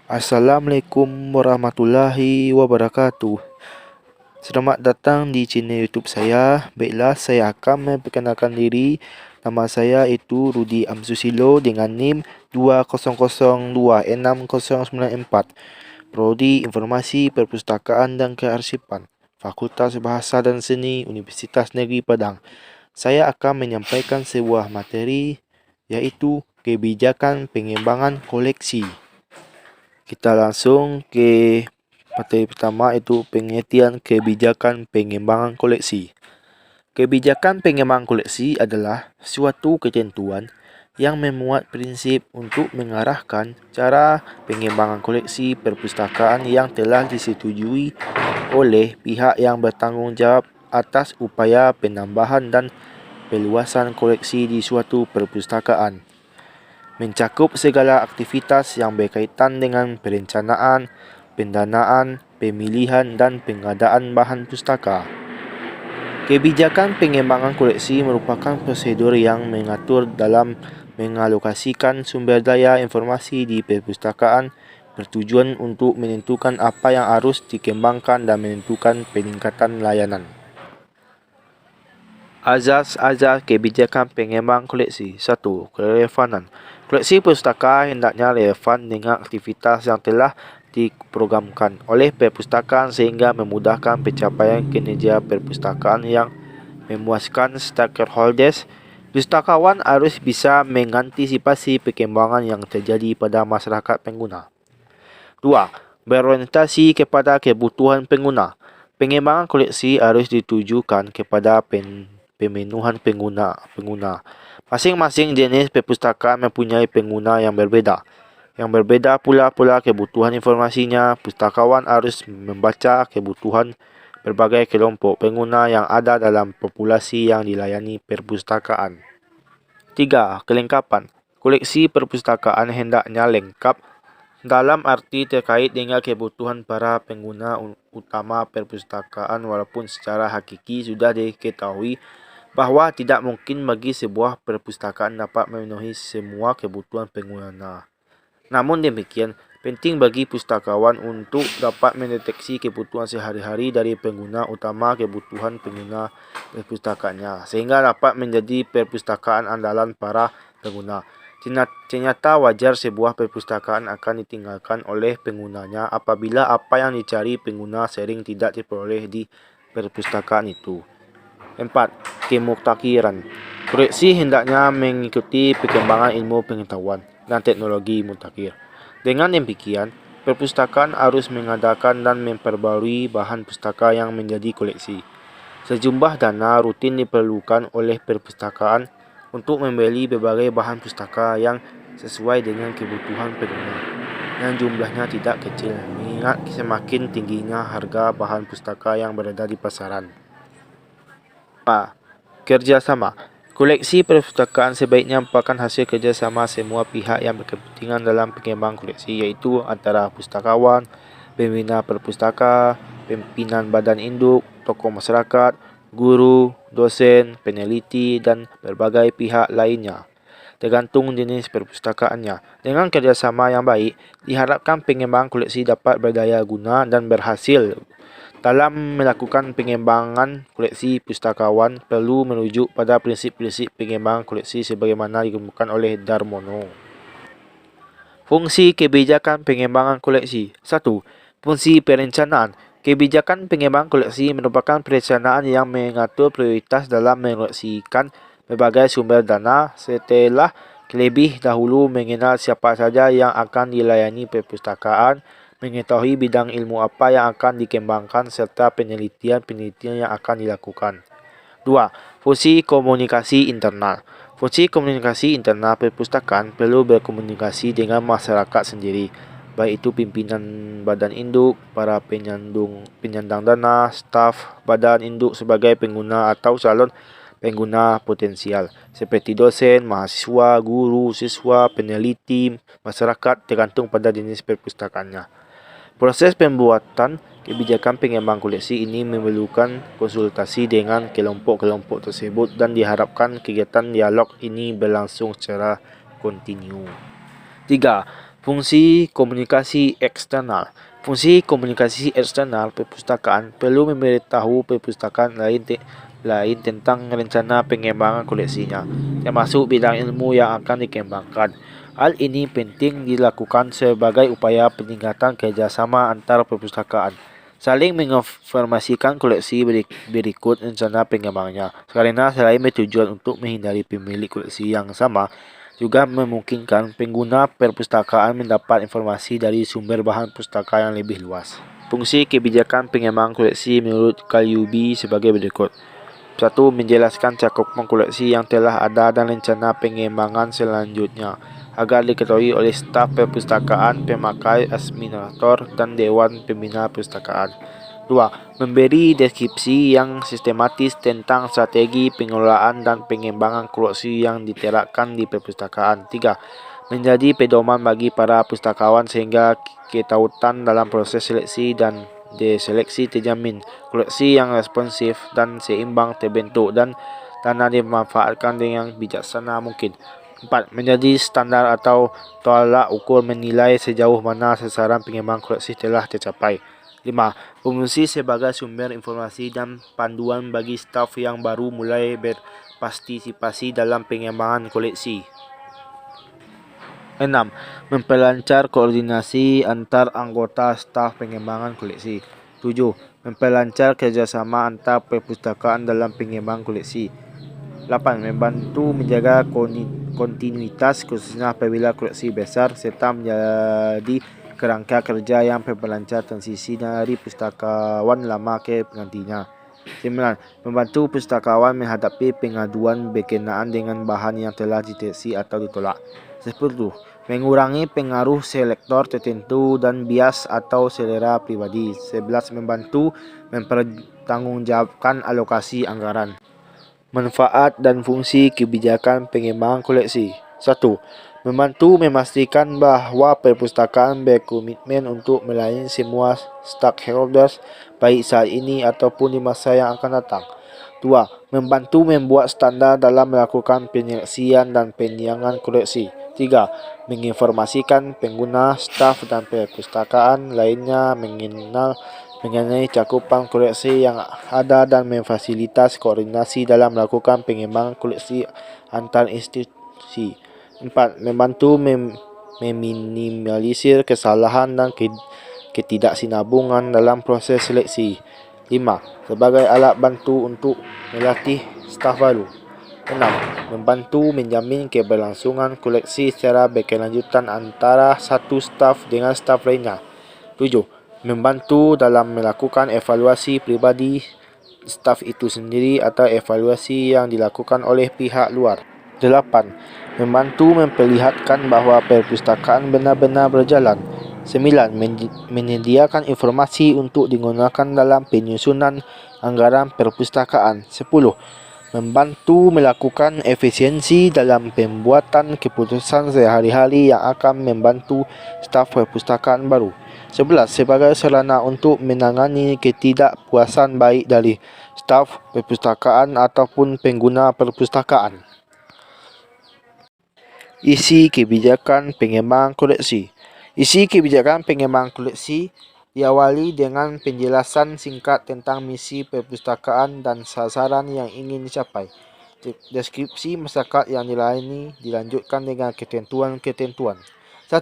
Assalamualaikum warahmatullahi wabarakatuh. Selamat datang di channel YouTube saya. Baiklah, saya akan memperkenalkan diri. Nama saya itu Rudi Amsusilo dengan NIM 20026094. Prodi Informasi Perpustakaan dan Kearsipan, Fakultas Bahasa dan Seni, Universitas Negeri Padang. Saya akan menyampaikan sebuah materi, yaitu kebijakan pengembangan koleksi. Kita langsung ke materi pertama, itu pengertian kebijakan pengembangan koleksi. Kebijakan pengembangan koleksi adalah suatu ketentuan yang memuat prinsip untuk mengarahkan cara pengembangan koleksi perpustakaan yang telah disetujui oleh pihak yang bertanggungjawab atas upaya penambahan dan perluasan koleksi di suatu perpustakaan. Mencakup segala aktivitas yang berkaitan dengan perencanaan, pendanaan, pemilihan dan pengadaan bahan pustaka. Kebijakan pengembangan koleksi merupakan prosedur yang mengatur dalam mengalokasikan sumber daya informasi di perpustakaan bertujuan untuk menentukan apa yang harus dikembangkan dan menentukan peningkatan layanan. Azas-azas kebijakan pengembangan koleksi. 1. Kerelevanan. Koleksi pustaka hendaknya relevan dengan aktivitas yang telah diprogramkan oleh perpustakaan sehingga memudahkan pencapaian kinerja perpustakaan yang memuaskan stakeholders. Pustakawan harus bisa mengantisipasi perkembangan yang terjadi pada masyarakat pengguna. 2. Berorientasi kepada kebutuhan pengguna. Pengembangan koleksi harus ditujukan kepada pemenuhan pengguna. Masing-masing jenis perpustakaan mempunyai pengguna yang berbeda. Yang berbeda pula kebutuhan informasinya. Pustakawan harus membaca kebutuhan berbagai kelompok pengguna yang ada dalam populasi yang dilayani perpustakaan. 3. Kelengkapan. Koleksi perpustakaan hendaknya lengkap dalam arti terkait dengan kebutuhan para pengguna utama perpustakaan, walaupun secara hakiki sudah diketahui bahwa tidak mungkin bagi sebuah perpustakaan dapat memenuhi semua kebutuhan pengguna. Namun demikian, penting bagi pustakawan untuk dapat mendeteksi kebutuhan sehari-hari dari pengguna utama kebutuhan pengguna perpustakaannya, sehingga dapat menjadi perpustakaan andalan para pengguna. Ternyata wajar sebuah perpustakaan akan ditinggalkan oleh penggunanya apabila apa yang dicari pengguna sering tidak diperoleh di perpustakaan itu. 4. Kemutakhiran. Koleksi hendaknya mengikuti perkembangan ilmu pengetahuan dan teknologi mutakhir. Dengan demikian, perpustakaan harus mengadakan dan memperbarui bahan pustaka yang menjadi koleksi. Sejumlah dana rutin diperlukan oleh perpustakaan untuk membeli berbagai bahan pustaka yang sesuai dengan kebutuhan pengguna, yang jumlahnya tidak kecil, mengingat semakin tingginya harga bahan pustaka yang berada di pasaran. Kerjasama. Koleksi perpustakaan sebaiknya merupakan hasil kerjasama semua pihak yang berkepentingan dalam pengembangan koleksi, iaitu antara pustakawan, pembina perpustaka, pimpinan badan induk, tokoh masyarakat, guru, dosen, peneliti, dan berbagai pihak lainnya, tergantung jenis perpustakaannya. Dengan kerjasama yang baik, diharapkan pengembangan koleksi dapat berdaya guna dan berhasil. Dalam melakukan pengembangan koleksi, pustakawan perlu merujuk pada prinsip-prinsip pengembangan koleksi sebagaimana dikemukakan oleh Darmono. Fungsi kebijakan pengembangan koleksi. 1. Fungsi perencanaan. Kebijakan pengembangan koleksi merupakan perencanaan yang mengatur prioritas dalam mengoleksikan berbagai sumber dana setelah lebih dahulu mengenal siapa saja yang akan dilayani perpustakaan, mengetahui bidang ilmu apa yang akan dikembangkan, serta penelitian-penelitian yang akan dilakukan. 2. Fungsi komunikasi internal. Fungsi komunikasi internal perpustakaan perlu berkomunikasi dengan masyarakat sendiri, baik itu pimpinan badan induk, para penyandang dana, staf badan induk sebagai pengguna atau calon pengguna potensial, seperti dosen, mahasiswa, guru, siswa, peneliti, masyarakat, tergantung pada jenis perpustakaannya. Proses pembuatan kebijakan pengembangan koleksi ini memerlukan konsultasi dengan kelompok-kelompok tersebut dan diharapkan kegiatan dialog ini berlangsung secara kontinu. 3. Fungsi komunikasi eksternal. Fungsi komunikasi eksternal perpustakaan perlu memberitahu perpustakaan lain tentang rencana pengembangan koleksinya, termasuk bidang ilmu yang akan dikembangkan. Hal ini penting dilakukan sebagai upaya peningkatan kerjasama antar perpustakaan, saling menginformasikan koleksi berikut rencana pengembangannya, karena selain bertujuan untuk menghindari pemilik koleksi yang sama, juga memungkinkan pengguna perpustakaan mendapat informasi dari sumber bahan pustaka yang lebih luas. Fungsi kebijakan pengembangan koleksi menurut Kalyubi sebagai berikut. 1. Menjelaskan cakupan koleksi yang telah ada dan rencana pengembangan selanjutnya agar diketahui oleh staf perpustakaan, pemakai, administrator, dan Dewan Pembina Perpustakaan. 2. Memberi deskripsi yang sistematis tentang strategi pengelolaan dan pengembangan koleksi yang diterapkan di perpustakaan. 3. Menjadi pedoman bagi para pustakawan sehingga ketautan dalam proses seleksi dan deseleksi terjamin, koleksi yang responsif dan seimbang terbentuk dan dana dimanfaatkan dengan bijaksana mungkin. 4. Menjadi standar atau tolak ukur menilai sejauh mana sasaran pengembangan koleksi telah tercapai. 5. Berfungsi sebagai sumber informasi dan panduan bagi staf yang baru mulai berpartisipasi dalam pengembangan koleksi. 6. Memperlancar koordinasi antar anggota staf pengembangan koleksi. 7. Memperlancar kerjasama antar perpustakaan dalam pengembangan koleksi. 8. Membantu menjaga kontinuitas khususnya apabila koleksi besar serta menjadi kerangka kerja yang memperlancar transisi dari pustakawan lama ke penggantinya. 9. Membantu pustakawan menghadapi pengaduan berkenaan dengan bahan yang telah dideteksi atau ditolak. 10. Mengurangi pengaruh selektor tertentu dan bias atau selera pribadi. 11. Membantu mempertanggungjawabkan alokasi anggaran. Manfaat dan fungsi kebijakan pengembangan koleksi. 1. Membantu memastikan bahawa perpustakaan berkomitmen untuk melayani semua stakeholders baik saat ini ataupun di masa yang akan datang. 2. Membantu membuat standar dalam melakukan penyeleksian dan penyiangan koleksi. 3. Menginformasikan pengguna, staf dan perpustakaan lainnya mengenai cakupan koleksi yang ada dan memfasilitas koordinasi dalam melakukan pengembangan koleksi antar institusi. 4. Membantu meminimalisir kesalahan dan ketidaksinambungan dalam proses seleksi. 5. Sebagai alat bantu untuk melatih staf baru. 6. Membantu menjamin keberlangsungan koleksi secara berkelanjutan antara satu staf dengan staf lainnya. 7. Membantu dalam melakukan evaluasi pribadi staf itu sendiri atau evaluasi yang dilakukan oleh pihak luar. 8. Membantu memperlihatkan bahawa perpustakaan benar-benar berjalan. 9. Menyediakan informasi untuk digunakan dalam penyusunan anggaran perpustakaan. 10. Membantu melakukan efisiensi dalam pembuatan keputusan sehari-hari yang akan membantu staf perpustakaan baru. 11. Sebagai sarana untuk menangani ketidakpuasan baik dari staf perpustakaan ataupun pengguna perpustakaan. Isi kebijakan pengembangan koleksi. Isi kebijakan pengembangan koleksi diawali dengan penjelasan singkat tentang misi perpustakaan dan sasaran yang ingin dicapai. Deskripsi masyarakat yang dilayani dilanjutkan dengan ketentuan-ketentuan. 1.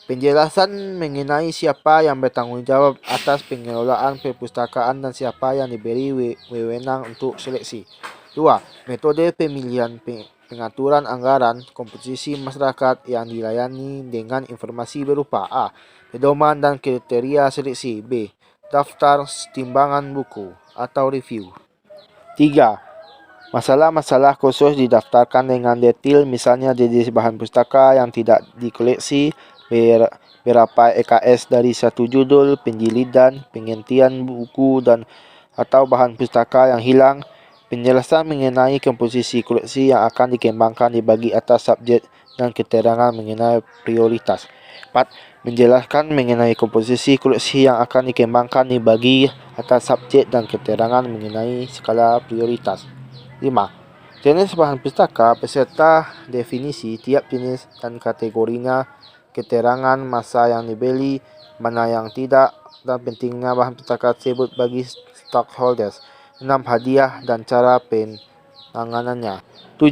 Penjelasan mengenai siapa yang bertanggungjawab atas pengelolaan perpustakaan dan siapa yang diberi wewenang untuk seleksi. 2. Metode pemilihan pengaturan anggaran komposisi masyarakat yang dilayani dengan informasi berupa A. Pedoman dan kriteria seleksi. B. Daftar timbangan buku atau review. 3. Masalah-masalah khusus didaftarkan dengan detail, misalnya jenis bahan pustaka yang tidak dikoleksi, berapa EKS dari satu judul, penjilidan, penggantian buku dan atau bahan pustaka yang hilang. Penjelasan mengenai komposisi koleksi yang akan dikembangkan dibagi atas subjek dan keterangan mengenai prioritas. 4. Menjelaskan mengenai komposisi koleksi yang akan dikembangkan dibagi atas subjek dan keterangan mengenai skala prioritas. 5. Jenis bahan pustaka beserta definisi tiap jenis dan kategorinya keterangan masa yang dibeli, mana yang tidak, dan pentingnya bahan pustaka tersebut bagi stockholders. 6. Hadiah dan cara penanganannya. 7.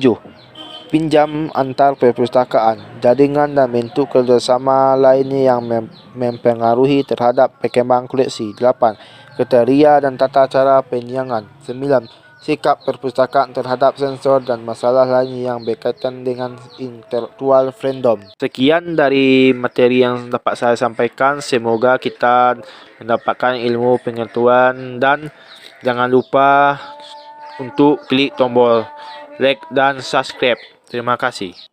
Pinjam antar perpustakaan, jaringan dan bentuk kerjasama lainnya yang mempengaruhi terhadap perkembangan koleksi. 8. Kriteria dan tata cara penyiangan. 9. Sikap perpustakaan terhadap sensor dan masalah lain yang berkaitan dengan intellectual freedom. Sekian dari materi yang dapat saya sampaikan. Semoga kita mendapatkan ilmu pengetahuan, dan jangan lupa untuk klik tombol like dan subscribe. Terima kasih.